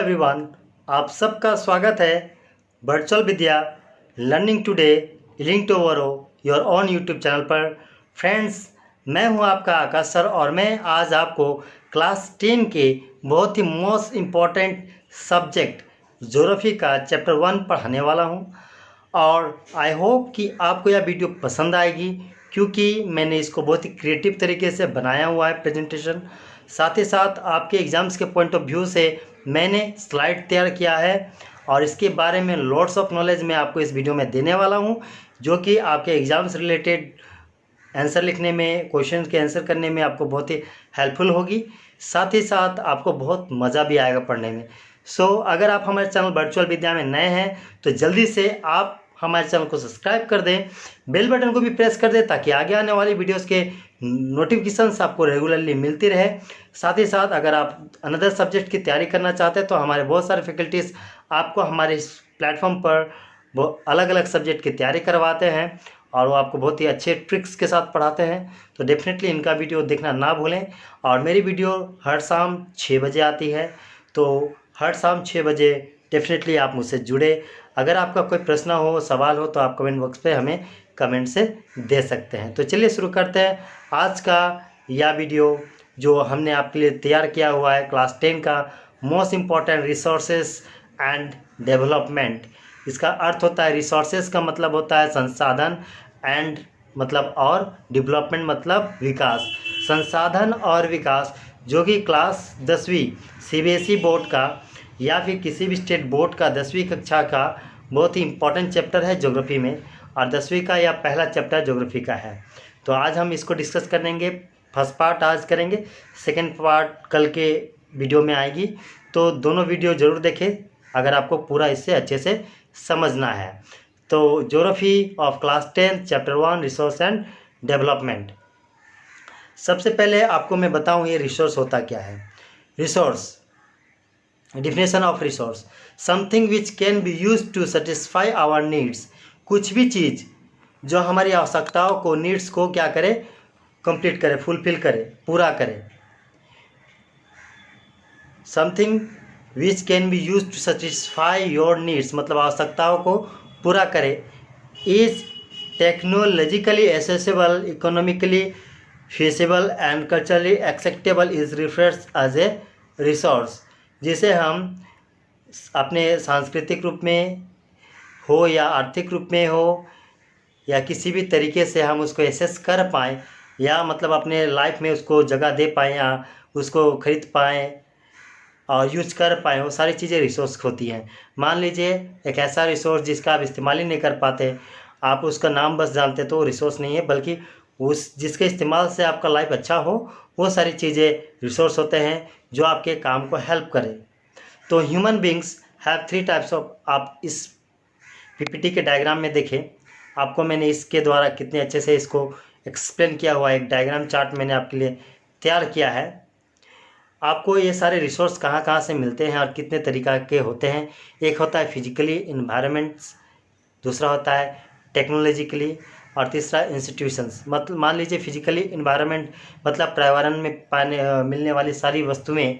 Everyone, आप सबका स्वागत है virtual Vidya learning today link to ओवरो योर ओन यूट्यूब चैनल पर। फ्रेंड्स, मैं हूं आपका आकाश सर और मैं आज आपको क्लास 10 के बहुत ही मोस्ट इम्पॉर्टेंट सब्जेक्ट ज्योग्राफी का चैप्टर 1 पढ़ाने वाला हूं और आई होप कि आपको यह वीडियो पसंद आएगी, क्योंकि मैंने इसको बहुत ही क्रिएटिव तरीके से बनाया हुआ है प्रेजेंटेशन। साथ ही साथ आपके एग्ज़ाम्स के पॉइंट ऑफ व्यू से मैंने स्लाइड तैयार किया है और इसके बारे में लॉट्स ऑफ नॉलेज मैं आपको इस वीडियो में देने वाला हूं, जो कि आपके एग्ज़ाम्स रिलेटेड आंसर लिखने में, क्वेश्चन के आंसर करने में आपको बहुत ही हेल्पफुल होगी। साथ ही साथ आपको बहुत मज़ा भी आएगा पढ़ने में। अगर आप हमारे चैनल वर्चुअल विद्या में नए हैं तो जल्दी से आप हमारे चैनल को सब्सक्राइब कर दें, बेल बटन को भी प्रेस कर दें ताकि आगे आने वाली वीडियोस के नोटिफिकेशंस आपको रेगुलरली मिलती रहे। साथ ही साथ अगर आप अनदर सब्जेक्ट की तैयारी करना चाहते हैं तो हमारे बहुत सारे फैकल्टीज़ आपको हमारे इस प्लेटफॉर्म पर वो अलग अलग सब्जेक्ट की तैयारी करवाते हैं और वो आपको बहुत ही अच्छे ट्रिक्स के साथ पढ़ाते हैं। तो डेफिनेटली इनका वीडियो देखना ना भूलें। और मेरी वीडियो हर शाम 6 बजे आती है, तो हर शाम 6 बजे डेफिनेटली आप मुझसे जुड़े। अगर आपका कोई प्रश्न हो, सवाल हो तो आप कमेंट बॉक्स पे हमें कमेंट से दे सकते हैं। तो चलिए शुरू करते हैं आज का यह वीडियो जो हमने आपके लिए तैयार किया हुआ है, क्लास 10 का most important resources and development. इसका अर्थ होता है, रिसोर्सेज का मतलब होता है संसाधन, एंड मतलब और, डेवलपमेंट मतलब विकास। संसाधन और विकास जो कि क्लास 10वीं सीबीएसई बोर्ड का या फिर किसी भी स्टेट बोर्ड का 10वीं कक्षा का बहुत ही इम्पोर्टेंट चैप्टर है ज्योग्राफी में, और 10वीं का यह पहला चैप्टर ज्योग्राफी का है। तो आज हम इसको डिस्कस करेंगे। फर्स्ट पार्ट आज करेंगे, सेकंड पार्ट कल के वीडियो में आएगी। तो दोनों वीडियो ज़रूर देखें अगर आपको पूरा इससे अच्छे से समझना है। तो geography of class 10 chapter 1 resource and development. सबसे पहले आपको मैं बताऊं ये रिसोर्स होता क्या है। Resource, definition of resource, something which can be use to satisfy our needs. कुछ भी चीज़ जो हमारी आवश्यकताओं को, नीड्स को क्या करे, कंप्लीट करे, फुलफिल करे, पूरा करे। Something which can be use to satisfy your needs मतलब आवश्यकताओं को पूरा करे। Is technologically accessible, economically feasible and culturally acceptable is refers as a resource. जिसे हम अपने सांस्कृतिक रूप में हो या आर्थिक रूप में हो या किसी भी तरीके से हम उसको एसेस कर पाएँ, या मतलब अपने लाइफ में उसको जगह दे पाएँ या उसको खरीद पाएँ और यूज कर पाएँ, वो सारी चीज़ें रिसोर्स होती हैं। मान लीजिए एक ऐसा रिसोर्स जिसका आप इस्तेमाल ही नहीं कर पाते, आप उसका नाम बस जानते, तो वो रिसोर्स नहीं है, बल्कि उस जिसके इस्तेमाल से आपका लाइफ अच्छा हो, वो सारी चीज़ें रिसोर्स होते हैं जो आपके काम को हेल्प करें। तो human beings have 3 types of, आप इस पीपीटी के डायग्राम में देखें, आपको मैंने इसके द्वारा कितने अच्छे से इसको एक्सप्लेन किया हुआ एक डायग्राम चार्ट मैंने आपके लिए तैयार किया है। आपको ये सारे रिसोर्स कहाँ कहाँ से मिलते हैं और कितने तरीक़ा के होते हैं। एक होता है फिजिकली इन्वायरमेंट्स, दूसरा होता है टेक्नोलॉजिकली, और तीसरा इंस्टीट्यूशंस। मतलब मान लीजिए फिजिकली इन्वायरमेंट मतलब पर्यावरण में मिलने वाली सारी वस्तुएं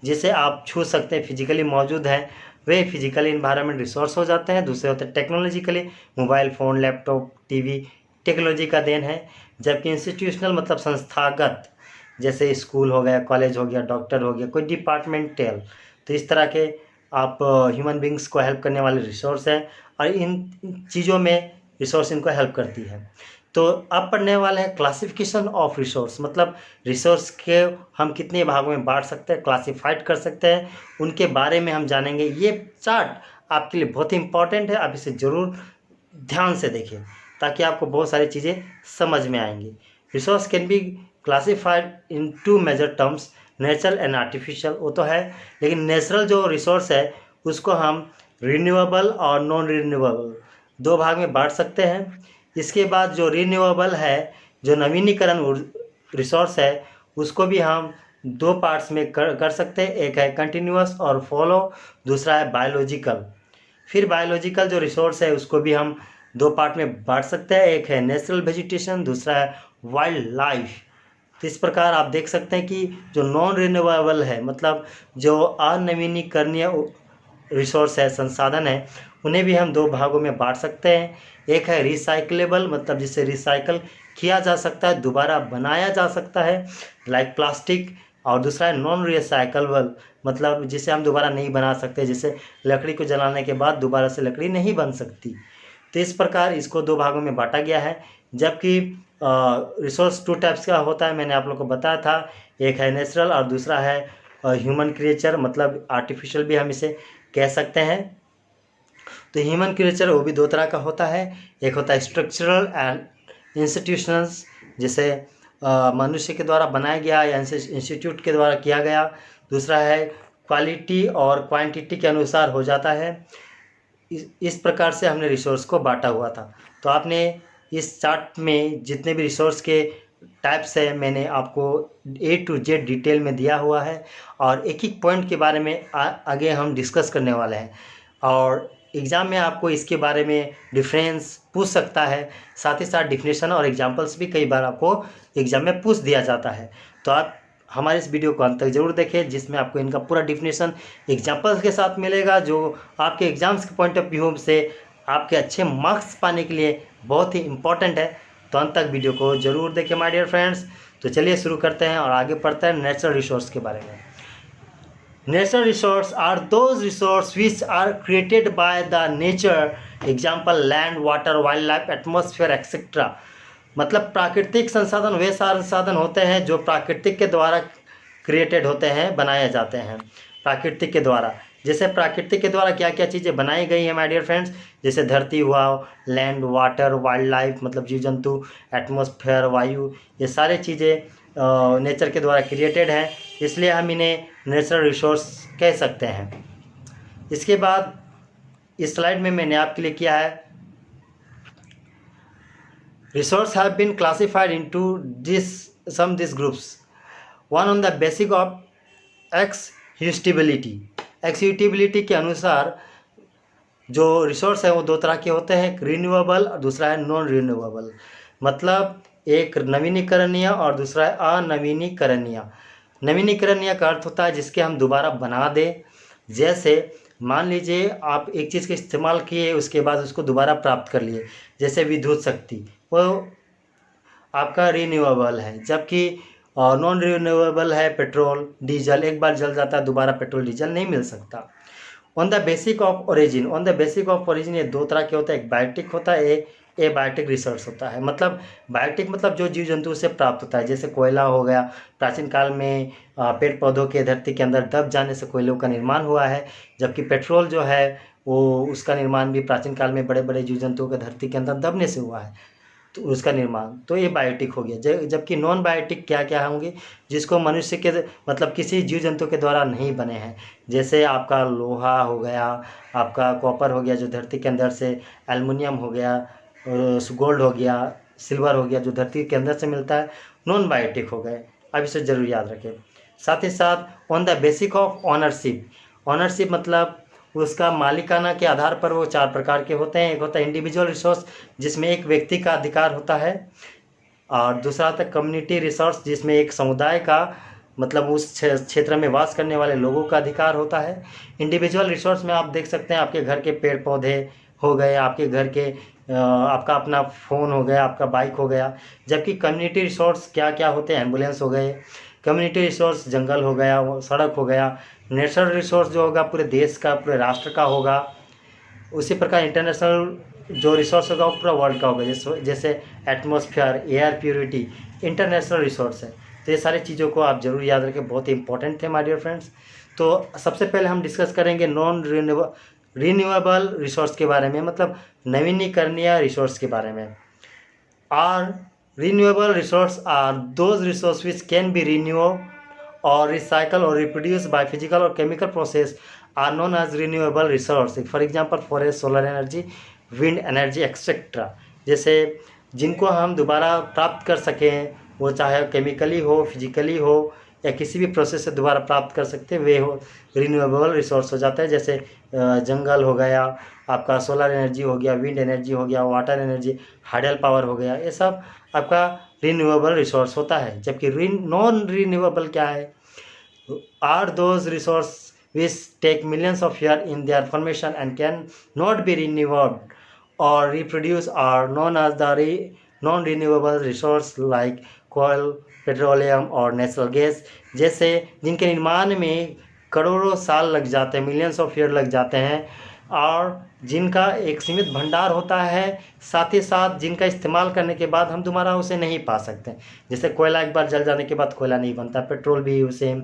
जिसे आप छू सकते हैं, फिजिकली मौजूद हैं, वे फिजिकली इन्वायरमेंट रिसोर्स हो जाते हैं। दूसरे होते हैं technologically, mobile phone, laptop, TV technology का देन है। जबकि इंस्टीट्यूशनल मतलब संस्थागत, जैसे स्कूल हो गया, कॉलेज हो गया, डॉक्टर हो गया, कोई डिपार्टमेंटल, तो इस तरह के आप ह्यूमन बींग्स को हेल्प करने वाले रिसोर्स हैं और इन चीज़ों में रिसोर्स इनको हेल्प करती है। तो अब पढ़ने वाले हैं क्लासिफिकेशन ऑफ रिसोर्स, मतलब रिसोर्स के हम कितने भागों में बांट सकते हैं, क्लासिफाइड कर सकते हैं, उनके बारे में हम जानेंगे। ये चार्ट आपके लिए बहुत ही इंपॉर्टेंट है, आप इसे ज़रूर ध्यान से देखें ताकि आपको बहुत सारी चीज़ें समझ में आएंगी। Resource can be classified in 2 major terms, natural and artificial, वो तो है, लेकिन नेचुरल जो रिसोर्स है उसको हम रिन्यूएबल और नॉन रिन्यूएबल 2 भाग में बांट सकते हैं। इसके बाद जो रिन्यूएबल है, जो नवीनीकरण रिसोर्स है, उसको भी हम 2 पार्ट्स में कर सकते हैं। एक है कंटिन्यूअस और फॉलो, दूसरा है बायोलॉजिकल। फिर बायोलॉजिकल जो रिसोर्स है उसको भी हम 2 पार्ट में बांट सकते हैं। एक है नेचुरल वेजिटेशन, दूसरा है वाइल्ड लाइफ। तो इस प्रकार आप देख सकते हैं कि जो नॉन रिन्यूएबल है, मतलब जो अनवीनीकरणीय रिसोर्स है, संसाधन है, उन्हें भी हम दो भागों में बांट सकते हैं। एक है रिसाइक्लेबल, मतलब जिसे रिसाइकल किया जा सकता है, दोबारा बनाया जा सकता है, लाइक प्लास्टिक। और दूसरा है नॉन रिसाइकलेबल, मतलब जिसे हम दोबारा नहीं बना सकते, जिसे लकड़ी को जलाने के बाद दोबारा से लकड़ी नहीं बन सकती। तो इस प्रकार इसको दो भागों में बांटा गया है। जबकि रिसोर्स टू टाइप्स का होता है, मैंने आप लोग को बताया था। एक है नेचुरल और दूसरा है ह्यूमन क्रिएचर, मतलब आर्टिफिशियल भी हम इसे कह सकते हैं। तो ह्यूमन क्रिएचर वो भी दो तरह का होता है। एक होता है स्ट्रक्चरल एंड इंस्टीट्यूशनल्स, जिसे मनुष्य के द्वारा बनाया गया या इंस्टीट्यूट के द्वारा किया गया। दूसरा है क्वालिटी और क्वांटिटी के अनुसार हो जाता है। इस प्रकार से हमने रिसोर्स को बांटा हुआ था। तो आपने इस चार्ट में जितने भी रिसोर्स के टाइप्स है, मैंने आपको A to Z डिटेल में दिया हुआ है, और एक एक पॉइंट के बारे में आगे हम डिस्कस करने वाले हैं। और एग्ज़ाम में आपको इसके बारे में डिफरेंस पूछ सकता है, साथ ही साथ डिफिनेशन और एग्जांपल्स भी कई बार आपको एग्ज़ाम में पूछ दिया जाता है। तो आप हमारे इस वीडियो को अंत तक ज़रूर देखें, जिसमें आपको इनका पूरा डिफिनेशन एग्जांपल्स के साथ मिलेगा, जो आपके एग्ज़ाम्स के पॉइंट ऑफ व्यू से आपके अच्छे मार्क्स पाने के लिए बहुत ही इम्पॉर्टेंट है। तो अंत तक वीडियो को ज़रूर देखें माय डियर फ्रेंड्स। तो चलिए शुरू करते हैं और आगे पढ़ते हैं नेचुरल रिसोर्स के बारे में। Natural resources are those resources which are created by the nature, example land, water, wildlife, atmosphere, etc. मतलब प्राकृतिक संसाधन वे संसाधन होते हैं जो प्राकृतिक के द्वारा क्रिएटेड होते हैं, बनाए जाते हैं प्राकृतिक के द्वारा। जैसे प्राकृतिक के द्वारा क्या क्या चीज़ें बनाई गई हैं माय डियर फ्रेंड्स, जैसे धरती हुआ, लैंड, वाटर, वाइल्ड लाइफ मतलब जीव जंतु, एटमॉस्फेयर वायु, ये सारी चीज़ें नेचर के द्वारा क्रिएटेड हैं, इसलिए हम इन्हें नेचुरल रिसोर्स कह सकते हैं। इसके बाद इस स्लाइड में मैंने आपके लिए किया है, resource have been classified into this groups. One on the basic of exhaustibility. Exhaustibility के अनुसार जो रिसोर्स है वो दो तरह के होते हैं, एक रिन्यूएबल और दूसरा है नॉन रिन्यूएबल। मतलब एक नवीनीकरणीय और दूसरा है अनवीनीकरणीय। नवीनीकरणीय का अर्थ होता है जिसके हम दोबारा बना दें। जैसे मान लीजिए आप एक चीज़ का इस्तेमाल किए, उसके बाद उसको दोबारा प्राप्त कर लिए, जैसे विद्युत शक्ति, वो आपका रिन्यूएबल है। जबकि नॉन रिन्यूएबल है पेट्रोल डीजल, एक बार जल जाता है दोबारा पेट्रोल डीजल नहीं मिल सकता। On the basic of origin, on the basic of origin ये दो तरह के होता है, एक बायोटिक होता है, ए बायोटिक रिसोर्स होता है। मतलब बायोटिक मतलब जो जीव जंतु से प्राप्त होता है, जैसे कोयला हो गया, प्राचीन काल में पेड़ पौधों के धरती के अंदर दब जाने से कोयलों का निर्माण हुआ है। जबकि पेट्रोल जो है वो उसका निर्माण भी प्राचीन काल में बड़े बड़े जीव जंतुओं के धरती के अंदर दबने से हुआ है, तो उसका निर्माण, तो ये बायोटिक हो गया। जबकि नॉन बायोटिक क्या क्या होंगे, जिसको मनुष्य के मतलब किसी जीव जंतु के द्वारा नहीं बने हैं, जैसे आपका लोहा हो गया, आपका कॉपर हो गया जो धरती के अंदर से, एल्युमिनियम हो गया, गोल्ड हो गया, सिल्वर हो गया जो धरती के अंदर से मिलता है, नॉन बायोटिक हो गए। अब इसे जरूर याद रखें। साथ ही साथ on the basic of ownership, ownership मतलब उसका मालिकाना के आधार पर वो चार प्रकार के होते हैं। एक होता है इंडिविजुअल रिसोर्स जिसमें एक व्यक्ति का अधिकार होता है, और दूसरा होता है कम्युनिटी रिसोर्स जिसमें एक समुदाय का मतलब उस क्षेत्र में वास करने वाले लोगों का अधिकार होता है। इंडिविजुअल रिसोर्स में आप देख सकते हैं आपके घर के पेड़ पौधे हो गए, आपके घर के आपका अपना फ़ोन हो गया, आपका बाइक हो गया। जबकि कम्युनिटी रिसोर्स क्या क्या होते हैं, एम्बुलेंस हो गए, कम्युनिटी रिसोर्स जंगल हो गया, वो सड़क हो गया। नेचुरल रिसोर्स जो होगा पूरे देश का, पूरे राष्ट्र का होगा। उसी प्रकार इंटरनेशनल जो रिसोर्स होगा वो पूरा वर्ल्ड का होगा, जैसे atmosphere, air purity international resource है। तो ये सारी चीज़ों को आप ज़रूर याद रखें, बहुत ही इंपॉर्टेंट थे माय डियर फ्रेंड्स। तो सबसे पहले हम डिस्कस करेंगे नॉन रिन्यूएबल रिसोर्स के बारे में, मतलब नवीनीकरणीय रिसोर्स के बारे में। Are renewable resources are those resources which can be renewed or recycled or reproduced by physical or chemical process are known as renewable resources. For example, forest, solar energy, wind energy, etc. जैसे जिनको हम दोबारा प्राप्त कर सकें, वो चाहे chemically हो, फिजिकली हो या किसी भी प्रोसेस से दोबारा प्राप्त कर सकते हैं, वे हो रिन्यूएबल रिसोर्स हो जाता है। जैसे जंगल हो गया, आपका सोलर एनर्जी हो गया, विंड एनर्जी हो गया, वाटर एनर्जी, हाइडल पावर हो गया, ये सब आपका रिन्यूएबल रिसोर्स होता है। जबकि नॉन रिन्यूएबल क्या है, are those resources which take millions of years in their formation and can not be renewed or reproduced are known as the non-renewable resource like coal, petroleum और natural gas। जैसे जिनके निर्माण में करोड़ों साल लग जाते हैं, मिलियंस ऑफ ईयर लग जाते हैं, और जिनका एक सीमित भंडार होता है, साथ ही साथ जिनका इस्तेमाल करने के बाद हम दोबारा उसे नहीं पा सकते। जैसे कोयला एक बार जल जाने के बाद कोयला नहीं बनता, पेट्रोल भी उसे,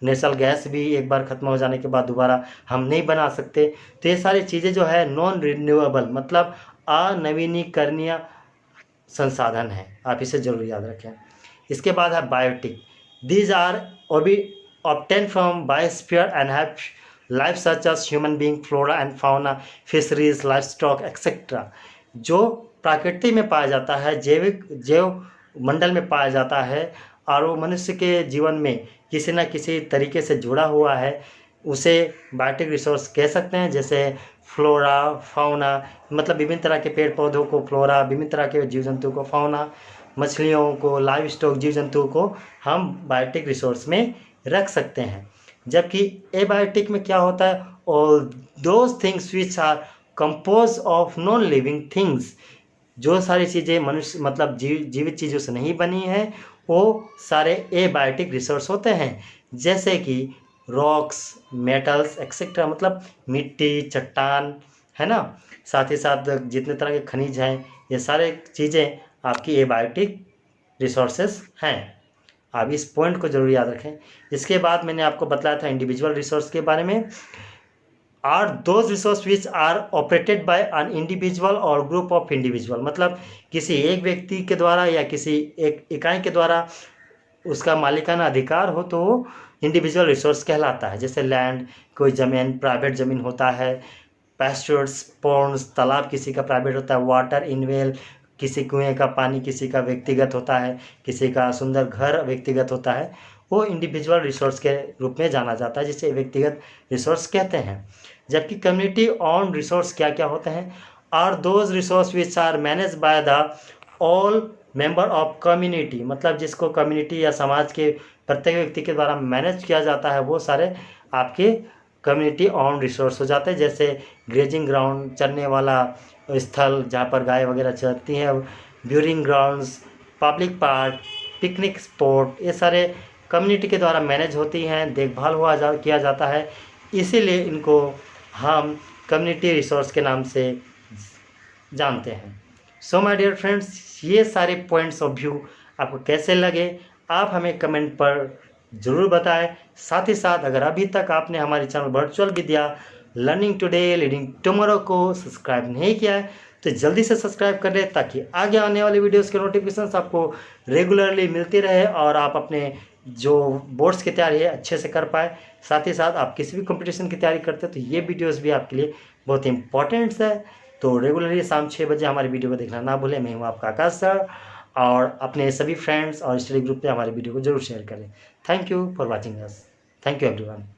नेचुरल गैस भी एक बार ख़त्म हो जाने के बाद दोबारा हम नहीं बना सकते। तो ये सारी चीज़ें जो है नॉन रिन्यूएबल मतलब अनवीनीकरणीय संसाधन है, आप इसे जरूर याद रखें। इसके बाद है biotic. These are obtained from biosphere and have life such as human being, flora and fauna, fisheries, livestock etc. जो प्रकृति में पाया जाता है, जैव मंडल में पाया जाता है, और वो मनुष्य के जीवन में किसी न किसी तरीके से जुड़ा हुआ है, उसे बायोटिक रिसोर्स कह सकते हैं। जैसे फ्लोरा, फाउना मतलब विभिन्न तरह के पेड़ पौधों को फ्लोरा, विभिन्न तरह के जीव जंतु को फाउना, मछलियों को, लाइव स्टॉक जीव जंतुओं को हम बायोटिक रिसोर्स में रख सकते हैं। जबकि एबायोटिक में क्या होता है, all those things which are compose of non living things, जो सारी चीज़ें मनुष्य मतलब जीवित चीज़ों से नहीं बनी हैं, वो सारे एबायोटिक रिसोर्स होते हैं। जैसे कि रॉक्स, मेटल्स एक्सेट्रा मतलब मिट्टी, चट्टान, है ना, साथ ही साथ जितने तरह के खनिज हैं, ये सारे चीज़ें आपकी एबायोटिक रिसोर्सेस हैं। आप इस पॉइंट को जरूर याद रखें। इसके बाद मैंने आपको बताया था इंडिविजुअल रिसोर्स के बारे में। Are those resource which are operated by an individual और ग्रुप ऑफ इंडिविजुअल, मतलब किसी एक व्यक्ति के द्वारा या किसी एक इकाई के द्वारा उसका मालिकाना अधिकार हो तो वो इंडिविजुअल रिसोर्स कहलाता है। जैसे लैंड, कोई ज़मीन, प्राइवेट ज़मीन होता है, पैस्चर्स, पॉन्ड्स, तालाब किसी का प्राइवेट होता है, वाटर इनवेल, किसी कुएं का पानी किसी का व्यक्तिगत होता है, किसी का सुंदर घर व्यक्तिगत होता है, वो इंडिविजुअल रिसोर्स के रूप में जाना जाता है, जिसे व्यक्तिगत रिसोर्स कहते हैं। जबकि कम्युनिटी ऑन रिसोर्स क्या क्या होते हैं, are those resource which are manage by the all member of community, मतलब जिसको कम्युनिटी या समाज के प्रत्येक व्यक्ति के द्वारा मैनेज किया जाता है, वो सारे आपके कम्युनिटी ऑन रिसोर्स हो जाते हैं। जैसे ग्रेजिंग ग्राउंड, चरने वाला स्थल जहाँ पर गाय वगैरह चरती हैं, burying grounds, public park, picnic spot, ये सारे कम्युनिटी के द्वारा मैनेज होती हैं, देखभाल किया जाता है, इसीलिए इनको हम कम्युनिटी रिसोर्स के नाम से जानते हैं। सो माय डियर फ्रेंड्स, ये सारे पॉइंट्स ऑफ व्यू आपको कैसे लगे, आप हमें कमेंट पर ज़रूर बताएं। साथ ही साथ अगर अभी तक आपने हमारे channel virtual Vidya learning today leading tomorrow को सब्सक्राइब नहीं किया है तो जल्दी से सब्सक्राइब कर लें, ताकि आगे आने वाले वीडियोस के नोटिफिकेशंस आपको रेगुलरली मिलती रहे और आप अपने जो बोर्ड्स की तैयारी है अच्छे से कर पाए। साथ ही साथ आप किसी भी कंपटीशन की तैयारी करते हैं तो ये वीडियोस भी आपके लिए बहुत इंपॉर्टेंट्स है। तो रेगुलरली शाम 6 बजे हमारी वीडियो को देखना ना भूलें। मैं हूँ आपका आकाश सर, और अपने सभी फ्रेंड्स और स्टडी ग्रुप पे हमारे वीडियो को जरूर शेयर करें। Thank you for watching us. Thank you everyone.